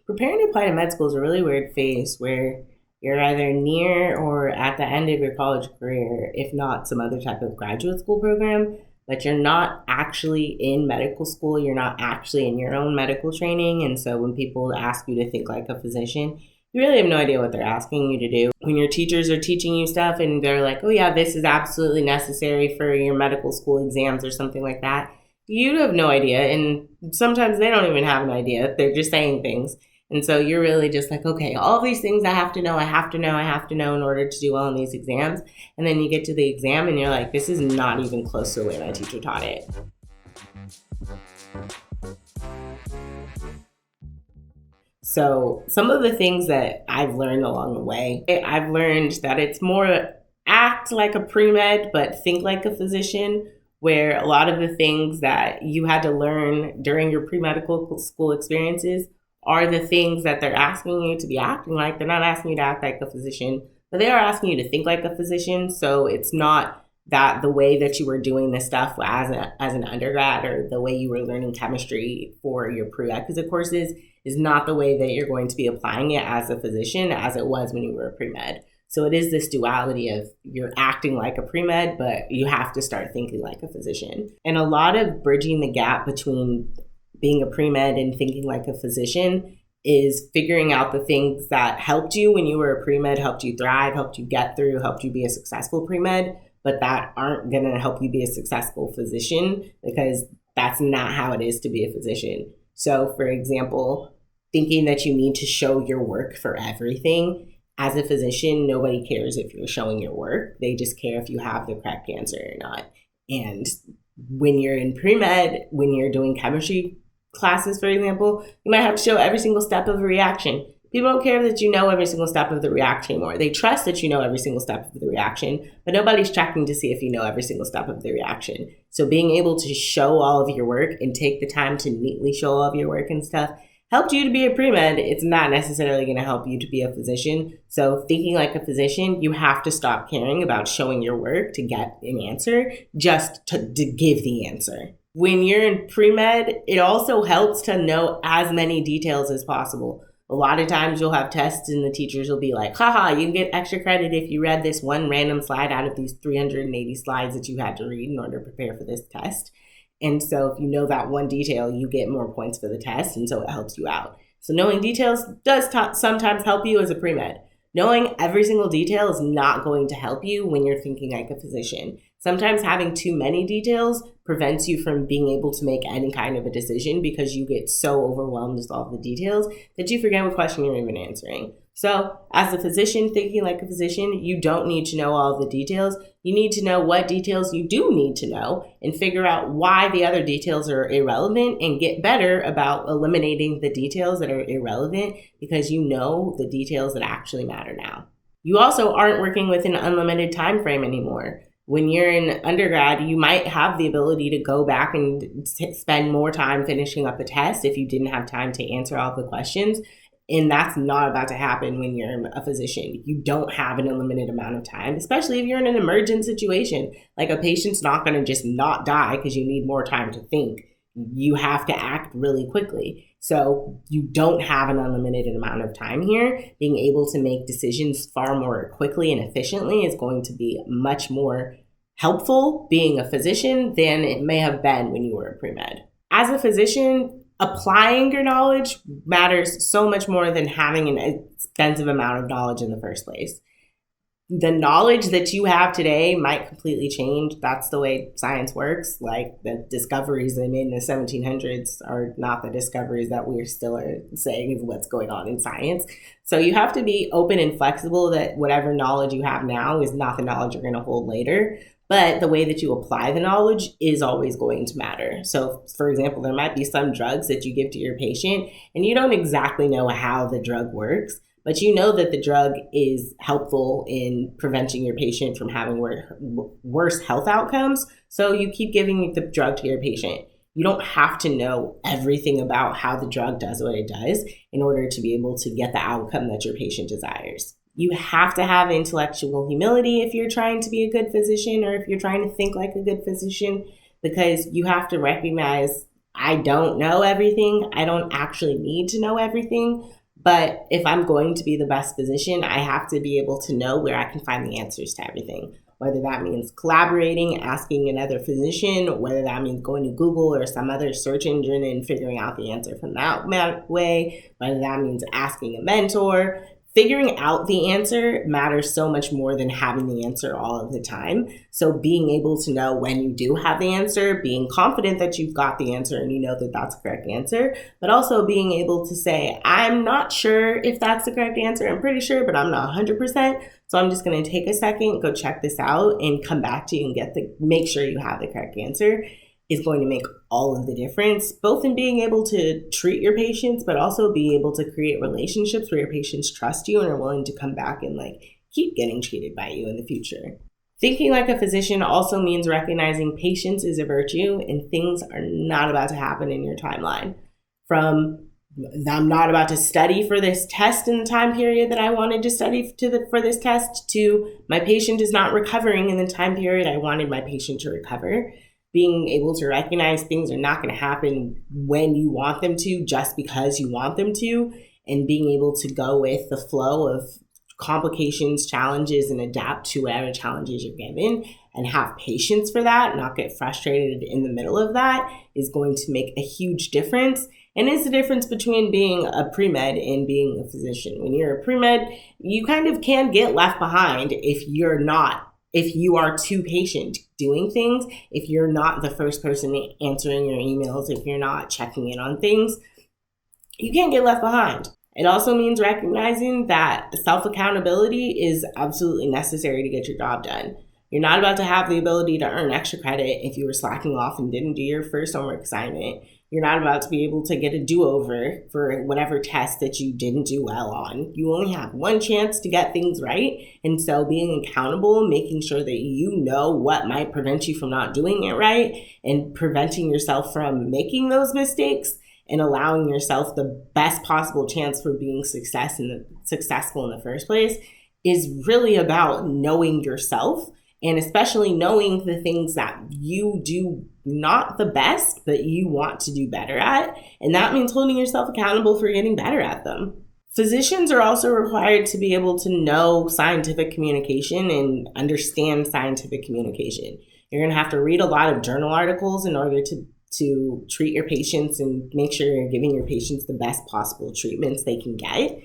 Preparing to apply to med school is a really weird phase where you're either near or at the end of your college career, if not some other type of graduate school program, but you're not actually in medical school. You're not actually in your own medical training. And so when people ask you to think like a physician, you really have no idea what they're asking you to do. When your teachers are teaching you stuff and they're like, oh yeah, this is absolutely necessary for your medical school exams or something like that, you have no idea. And sometimes they don't even have an idea. They're just saying things. And so you're really just like, okay, all these things I have to know in order to do well in these exams. And then you get to the exam and you're like, this is not even close to the way my teacher taught it. So some of the things that I've learned along the way, I've learned that it's more act like a pre-med, but think like a physician, where a lot of the things that you had to learn during your pre-medical school experiences are the things that they're asking you to be acting like. They're not asking you to act like a physician, but they are asking you to think like a physician. So it's not that the way that you were doing this stuff as an undergrad or the way you were learning chemistry for your prerequisite courses is not the way that you're going to be applying it as a physician as it was when you were a pre-med. So it is this duality of you're acting like a pre-med, but you have to start thinking like a physician. And a lot of bridging the gap between being a pre-med and thinking like a physician is figuring out the things that helped you when you were a pre-med, helped you thrive, helped you get through, helped you be a successful pre-med, but that aren't going to help you be a successful physician because that's not how it is to be a physician. So for example, thinking that you need to show your work for everything. As a physician, nobody cares if you're showing your work. They just care if you have the correct answer or not. And when you're in pre-med, when you're doing chemistry classes, for example, you might have to show every single step of a reaction. People don't care that you know every single step of the reaction anymore. They trust that you know every single step of the reaction, but nobody's checking to see if you know every single step of the reaction. So being able to show all of your work and take the time to neatly show all of your work and stuff helped you to be a pre-med. It's not necessarily going to help you to be a physician. So thinking like a physician, you have to stop caring about showing your work to get an answer, just to give the answer. When you're in pre-med, it also helps to know as many details as possible. A lot of times you'll have tests and the teachers will be like, haha, you can get extra credit if you read this one random slide out of these 380 slides that you had to read in order to prepare for this test. And so if you know that one detail, you get more points for the test, and so it helps you out. So knowing details does sometimes help you as a pre-med. Knowing every single detail is not going to help you when you're thinking like a physician. Sometimes having too many details prevents you from being able to make any kind of a decision because you get so overwhelmed with all the details that you forget what question you're even answering. So as a physician, thinking like a physician, you don't need to know all the details. You need to know what details you do need to know and figure out why the other details are irrelevant and get better about eliminating the details that are irrelevant because you know the details that actually matter now. You also aren't working with an unlimited time frame anymore. When you're in undergrad, you might have the ability to go back and spend more time finishing up a test if you didn't have time to answer all the questions. And that's not about to happen when you're a physician. You don't have an unlimited amount of time, especially if you're in an emergent situation. Like a patient's not going to just not die because you need more time to think. You have to act really quickly. So you don't have an unlimited amount of time here. Being able to make decisions far more quickly and efficiently is going to be much more helpful being a physician than it may have been when you were a pre-med. As a physician, applying your knowledge matters so much more than having an extensive amount of knowledge in the first place. The knowledge that you have today might completely change. That's the way science works. Like the discoveries they made in the 1700s are not the discoveries that we're still saying is what's going on in science. So you have to be open and flexible that whatever knowledge you have now is not the knowledge you're going to hold later. But the way that you apply the knowledge is always going to matter. So, for example, there might be some drugs that you give to your patient and you don't exactly know how the drug works, but you know that the drug is helpful in preventing your patient from having worse health outcomes. So you keep giving the drug to your patient. You don't have to know everything about how the drug does what it does in order to be able to get the outcome that your patient desires. You have to have intellectual humility if you're trying to be a good physician or if you're trying to think like a good physician, because you have to recognize I don't know everything. I don't actually need to know everything. But if I'm going to be the best physician, I have to be able to know where I can find the answers to everything. Whether that means collaborating, asking another physician, whether that means going to Google or some other search engine and figuring out the answer from that way, whether that means asking a mentor. Figuring out the answer matters so much more than having the answer all of the time. So being able to know when you do have the answer, being confident that you've got the answer and you know that that's the correct answer, but also being able to say, I'm not sure if that's the correct answer. I'm pretty sure, but I'm not 100%. So I'm just going to take a second, go check this out and come back to you and make sure you have the correct answer is going to make all of the difference, both in being able to treat your patients, but also be able to create relationships where your patients trust you and are willing to come back and keep getting treated by you in the future. Thinking like a physician also means recognizing patience is a virtue and things are not about to happen in your timeline. From I'm not about to study for this test in the time period that I wanted to study for this test to my patient is not recovering in the time period I wanted my patient to recover. Being able to recognize things are not going to happen when you want them to, just because you want them to, and being able to go with the flow of complications, challenges, and adapt to whatever challenges you're given and have patience for that, not get frustrated in the middle of that, is going to make a huge difference. And it's the difference between being a pre-med and being a physician. When you're a pre-med, you kind of can get left behind if you are too patient doing things, if you're not the first person answering your emails, if you're not checking in on things, you can't get left behind. It also means recognizing that self-accountability is absolutely necessary to get your job done. You're not about to have the ability to earn extra credit if you were slacking off and didn't do your first homework assignment. You're not about to be able to get a do-over for whatever test that you didn't do well on. You only have one chance to get things right. And so being accountable, making sure that you know what might prevent you from not doing it right and preventing yourself from making those mistakes and allowing yourself the best possible chance for being successful in the first place is really about knowing yourself. And especially knowing the things that you do not the best, but you want to do better at. And that means holding yourself accountable for getting better at them. Physicians are also required to be able to know scientific communication and understand scientific communication. You're going to have to read a lot of journal articles in order to treat your patients and make sure you're giving your patients the best possible treatments they can get.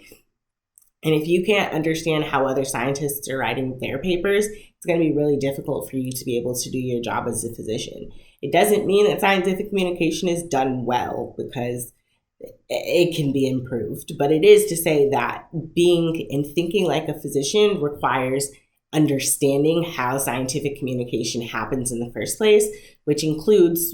And if you can't understand how other scientists are writing their papers, it's going to be really difficult for you to be able to do your job as a physician. It doesn't mean that scientific communication is done well, because it can be improved. But it is to say that being and thinking like a physician requires understanding how scientific communication happens in the first place, which includes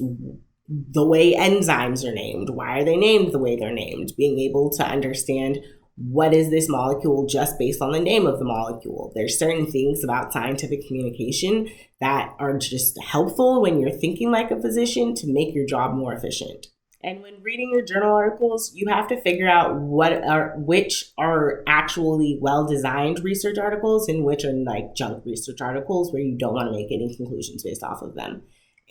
the way enzymes are named. Why are they named the way they're named? Being able to understand what is this molecule just based on the name of the molecule. There's certain things about scientific communication that are just helpful when you're thinking like a physician to make your job more efficient. And when reading your journal articles, you have to figure out which are actually well-designed research articles and which are junk research articles where you don't want to make any conclusions based off of them.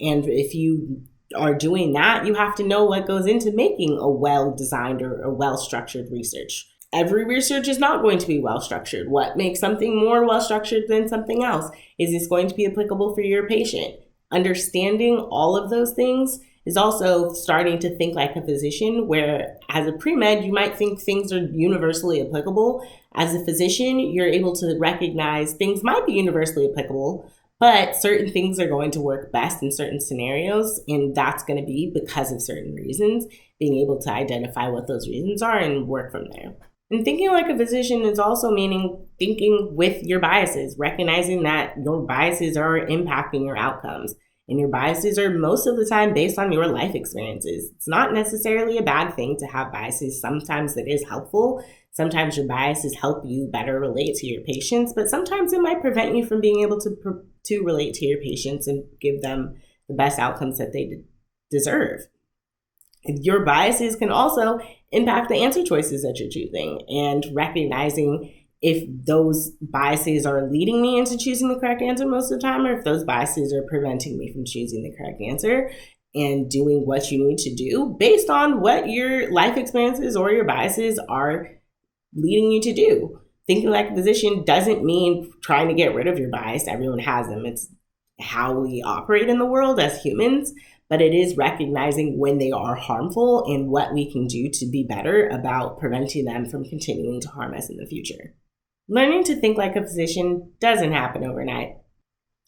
And if you are doing that, you have to know what goes into making a well-designed or a well-structured research. Every research is not going to be well-structured. What makes something more well-structured than something else? Is this going to be applicable for your patient? Understanding all of those things is also starting to think like a physician, where as a pre-med, you might think things are universally applicable. As a physician, you're able to recognize things might be universally applicable, but certain things are going to work best in certain scenarios, and that's going to be because of certain reasons. Being able to identify what those reasons are and work from there. And thinking like a physician is also meaning thinking with your biases, recognizing that your biases are impacting your outcomes. And your biases are most of the time based on your life experiences. It's not necessarily a bad thing to have biases. Sometimes it is helpful. Sometimes your biases help you better relate to your patients, but sometimes it might prevent you from being able to relate to your patients and give them the best outcomes that they deserve. Your biases can also impact the answer choices that you're choosing, and recognizing if those biases are leading me into choosing the correct answer most of the time, or if those biases are preventing me from choosing the correct answer, and doing what you need to do based on what your life experiences or your biases are leading you to do. Thinking like a physician doesn't mean trying to get rid of your bias. Everyone has them. It's how we operate in the world as humans, but it is recognizing when they are harmful and what we can do to be better about preventing them from continuing to harm us in the future. Learning to think like a physician doesn't happen overnight.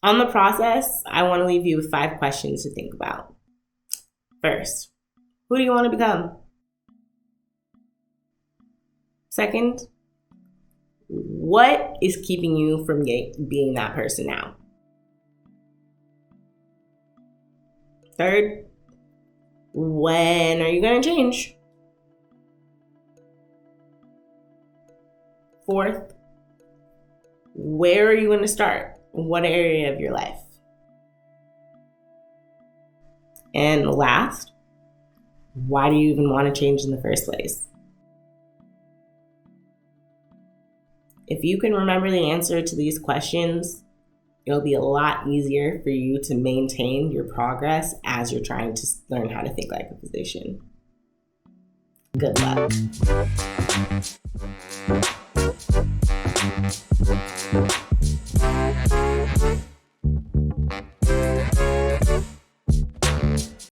On the process, I want to leave you with 5 questions to think about. First, who do you want to become? Second, what is keeping you from being that person now? Third, when are you going to change? Fourth, where are you going to start? What area of your life? And last, why do you even want to change in the first place? If you can remember the answer to these questions, it'll be a lot easier for you to maintain your progress as you're trying to learn how to think like a physician. Good luck.